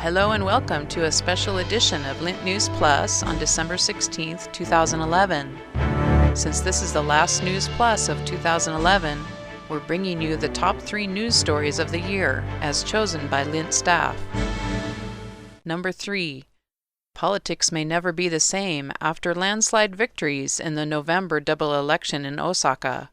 Hello and welcome to a special edition of Lint News Plus on December 16th, 2011. Since this is the last News Plus of 2011, we're bringing you the top 3 news stories of the year, as chosen by Lint staff. Number 3. Politics may never be the same after landslide victories in the November double election in Osaka.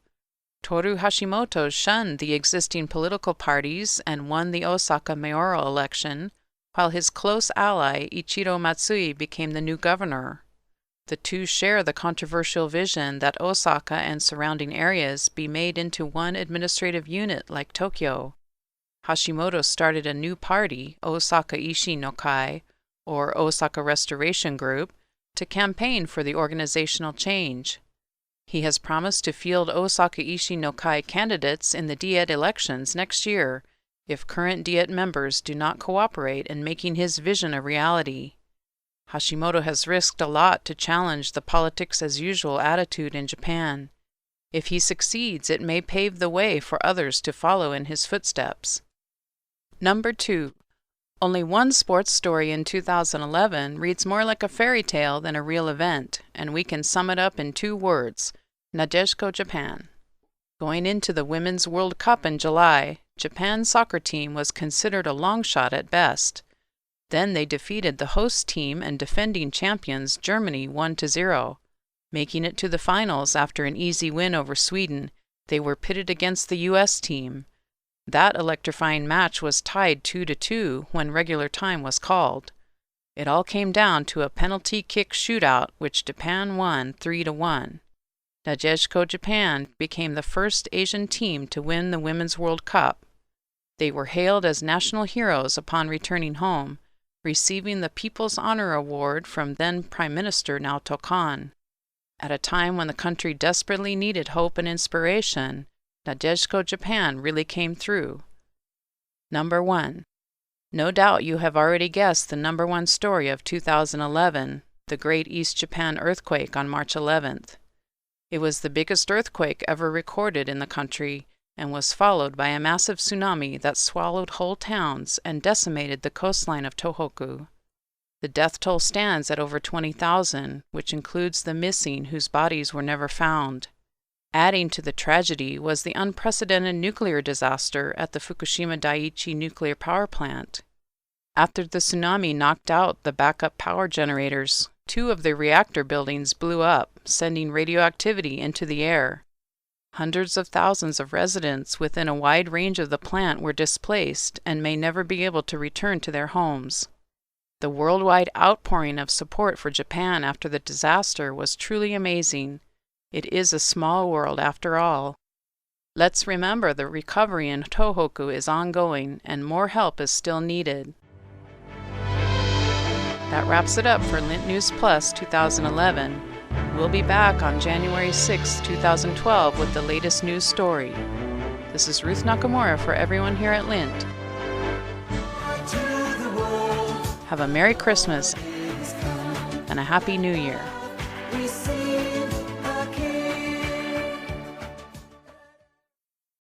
Toru Hashimoto shunned the existing political parties and won the Osaka mayoral election, while his close ally Ichiro Matsui became the new governor. The two share the controversial vision that Osaka and surrounding areas be made into one administrative unit like Tokyo. Hashimoto started a new party, Osaka Ishi no Kai, or Osaka Restoration Group, to campaign for the organizational change. He has promised to field Osaka Ishi no Kai candidates in the Diet elections next year if current Diet members do not cooperate in making his vision a reality. Hashimoto has risked a lot to challenge the politics-as-usual attitude in Japan. If he succeeds, it may pave the way for others to follow in his footsteps. Number 2. Only one sports story in 2011 reads more like a fairy tale than a real event, and we can sum it up in 2 words: Nadeshiko Japan. Going into the Women's World Cup in July, Japan's soccer team was considered a long shot at best. Then they defeated the host team and defending champions Germany 1-0. Making it to the finals after an easy win over Sweden, they were pitted against the U.S. team. That electrifying match was tied 2-2 when regular time was called. It all came down to a penalty kick shootout, which Japan won 3-1. Nadeshiko Japan became the first Asian team to win the Women's World Cup. They were hailed as national heroes upon returning home, receiving the People's Honor Award from then Prime Minister Naoto Kan. At a time when the country desperately needed hope and inspiration, Nadeshiko Japan really came through. Number 1. No doubt you have already guessed the number 1 story of 2011, the Great East Japan Earthquake on March 11th. It was the biggest earthquake ever recorded in the country, and was followed by a massive tsunami that swallowed whole towns and decimated the coastline of Tohoku. The death toll stands at over 20,000, which includes the missing whose bodies were never found. Adding to the tragedy was the unprecedented nuclear disaster at the Fukushima Daiichi nuclear power plant. After the tsunami knocked out the backup power generators, 2 of the reactor buildings blew up, sending radioactivity into the air. Hundreds of thousands of residents within a wide range of the plant were displaced and may never be able to return to their homes. The worldwide outpouring of support for Japan after the disaster was truly amazing. It is a small world after all. Let's remember the recovery in Tohoku is ongoing and more help is still needed. That wraps it up for Lint News Plus 2011. We'll be back on January 6, 2012 with the latest news story. This is Ruth Nakamura for everyone here at Lint. Have a Merry Christmas and a Happy New Year.